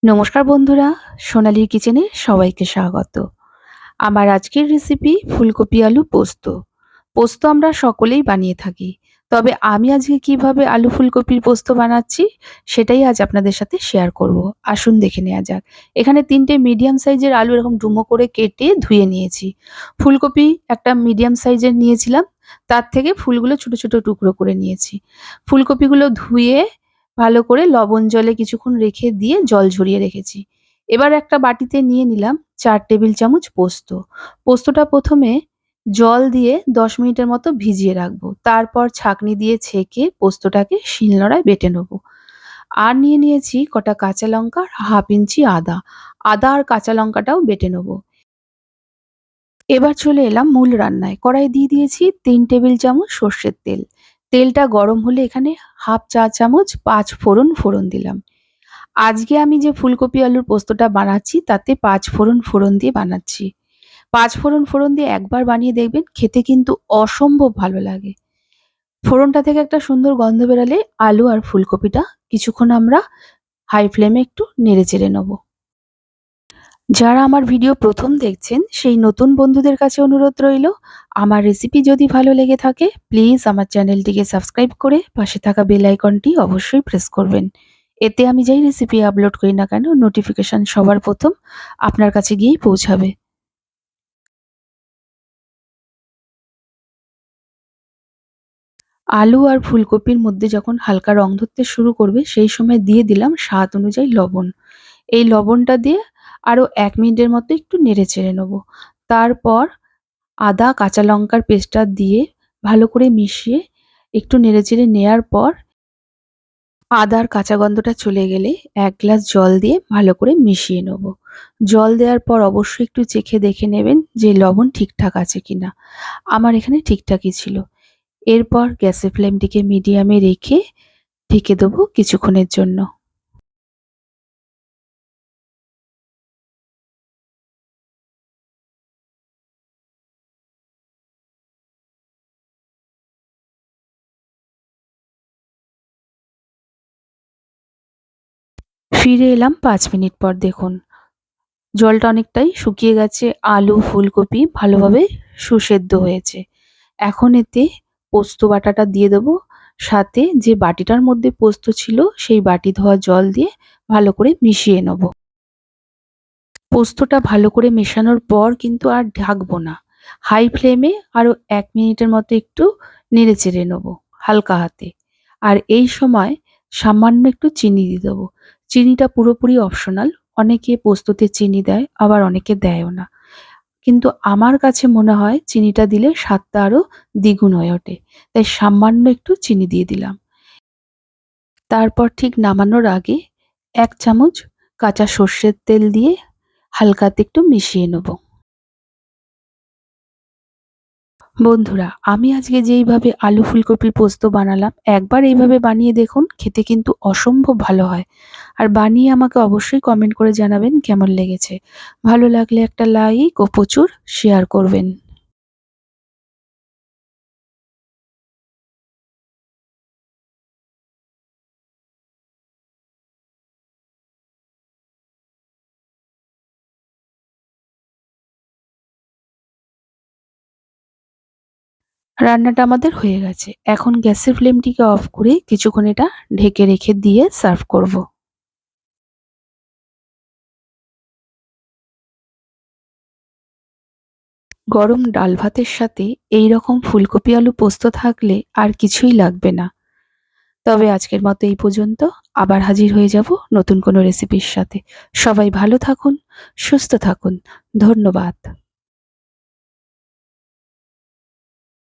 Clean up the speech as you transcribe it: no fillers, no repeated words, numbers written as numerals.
নমস্কার বন্ধুরা, সোনালীর কিচেনে সবাইকে স্বাগত। আমার আজকের রেসিপি ফুলকপি আলু পোস্ত। পোস্ত আমরা সকলেই বানিয়ে থাকি। তবে আমি আজকে কিভাবে আলু ফুলকপির পোস্ত বানাচ্ছি সেটাই আজ আপনাদের সাথে শেয়ার করব। আসুন দেখে নেওয়া যাক। এখানে ৩টে মিডিয়াম সাইজের আলু এরকম ডুমো করে কেটে ধুয়ে নিয়েছি। ফুলকপি একটা মিডিয়াম সাইজের নিয়েছিলাম, তার থেকে ফুলগুলো ছোট ছোট টুকরো করে নিয়েছি। ফুলকপিগুলো ধুয়ে ভালো করে লবণ জলে কিছুক্ষণ রেখে দিয়ে জল ঝরিয়ে রেখেছি। এবার একটা বাটিতে নিয়ে নিলাম ৪ টেবিল চামচ পোস্ত। পোস্তটা প্রথমে জল দিয়ে ১০ মিনিটের মতো ভিজিয়ে রাখবো। তারপর ছাঁকনি দিয়ে ছেঁকে পোস্তটাকে শিলনোড়ায় বেটে নেবো। আর নিয়ে নিয়েছি কটা কাঁচা লঙ্কা আর ১/২ ইঞ্চি আদা। আদা আর কাঁচা লঙ্কাটাও বেটে নেবো। এবার চলে এলাম মূল রান্নায়। কড়াইয়ে দিয়ে দিয়েছি ৩ টেবিল চামচ সর্ষের তেল। তেলটা গরম হলে এখানে ১/২ চা চামচ পাঁচ ফোড়ন ফোড়ন দিলাম। আজকে আমি যে ফুলকপি আলুর পোস্তটা বানাচ্ছি তাতে পাঁচ ফোড়ন ফোড়ন দিয়ে বানাচ্ছি। পাঁচ ফোড়ন ফোড়ন দিয়ে একবার বানিয়ে দেখবেন, খেতে কিন্তু অসম্ভব ভালো লাগে। ফোড়নটা থেকে একটা সুন্দর গন্ধ বেরালে আলু আর ফুলকপিটা কিছুক্ষণ আমরা হাই ফ্লেমে একটু নেড়েচেড়ে নেব। যারা আমার ভিডিও প্রথম দেখছেন সেই নতুন বন্ধুদের কাছে অনুরোধ রইল, আমার রেসিপি যদি ভালো লেগে থাকে প্লিজ আমার চ্যানেলটিকে সাবস্ক্রাইব করে পাশে থাকা বেল আইকনটি অবশ্যই প্রেস করবেন। এতে আমি যেই রেসিপি আপলোড করি না কেন নোটিফিকেশন সবার প্রথম আপনার কাছে গিয়েই পৌঁছাবে। আলু আর ফুলকপির মধ্যে যখন হালকা রং ধরতে শুরু করবে সেই সময় দিয়ে দিলাম স্বাদ অনুযায়ী লবণ। এই লবণটা দিয়ে আরও ১ মিনিটের মতো একটু নেড়েচেড়ে নেব। তারপর আদা কাঁচা লঙ্কার পেস্টটা দিয়ে ভালো করে মিশিয়ে একটু নেড়েচেড়ে নেয়ার পর আদার কাঁচা গন্ধটা চলে গেলে ১ গ্লাস জল দিয়ে ভালো করে মিশিয়ে নেব। জল দেওয়ার পর অবশ্যই একটু চেখে দেখে নেবেন যে লবণ ঠিকঠাক আছে কিনা। আমার এখানে ঠিকঠাকই ছিল। এরপর গ্যাসের ফ্লেমটিকে মিডিয়ামে রেখে ঢেকে দেবো কিছুক্ষণের জন্য। ফিরে এলাম ৫ মিনিট পর। দেখুন জলটা অনেকটাই শুকিয়ে গেছে, আলু ফুলকপি ভালোভাবে সুসেদ্ধ হয়েছে। এখন এতে পোস্ত বাটাটা দিয়ে দেবো। সাথে যে বাটিটার মধ্যে পোস্ত ছিল সেই বাটি ধোয়া জল দিয়ে ভালো করে মিশিয়ে নেব। পোস্তটা ভালো করে মেশানোর পর কিন্তু আর ঢাকবো না। হাই ফ্লেমে আরও ১ মিনিটের মতো একটু নেড়েচেড়ে নেব হালকা হাতে। আর এই সময় সামান্য একটু চিনি দিয়ে দেবো। চিনিটা পুরোপুরি অপশনাল। অনেকে পোস্ততে চিনি দেয়, আবার অনেকে দেয়ও না। কিন্তু আমার কাছে মনে হয় চিনিটা দিলে স্বাদটা আরও দ্বিগুণ হয়ে ওঠে। তাই সামান্য একটু চিনি দিয়ে দিলাম। তারপর ঠিক নামানোর আগে ১ চামচ কাঁচা সর্ষের তেল দিয়ে হালকাতে একটু মিশিয়ে নেব। বন্ধুরা, আমি আজকে যেইভাবে আলু ফুলকপির পোস্ত বানালাম একবার এইভাবে বানিয়ে দেখুন, খেতে কিন্তু অসম্ভব ভালো হয়। আর বানিয়ে আমাকে অবশ্যই কমেন্ট করে জানাবেন কেমন লেগেছে। ভালো লাগলে একটা লাইক ও প্রচুর শেয়ার করবেন। রান্নাটা আমাদের হয়ে গেছে। এখন গ্যাসের ফ্লেমটিকে অফ করে কিছুক্ষণ এটা ঢেকে রেখে দিয়ে সার্ভ করব। গরম ডাল ভাতের সাথে এই রকম ফুলকপি আলু পোস্ত থাকলে আর কিছুই লাগবে না। তবে আজকের মতো এই পর্যন্ত। আবার হাজির হয়ে যাব নতুন কোনো রেসিপির সাথে। সবাই ভালো থাকুন, সুস্থ থাকুন। ধন্যবাদ।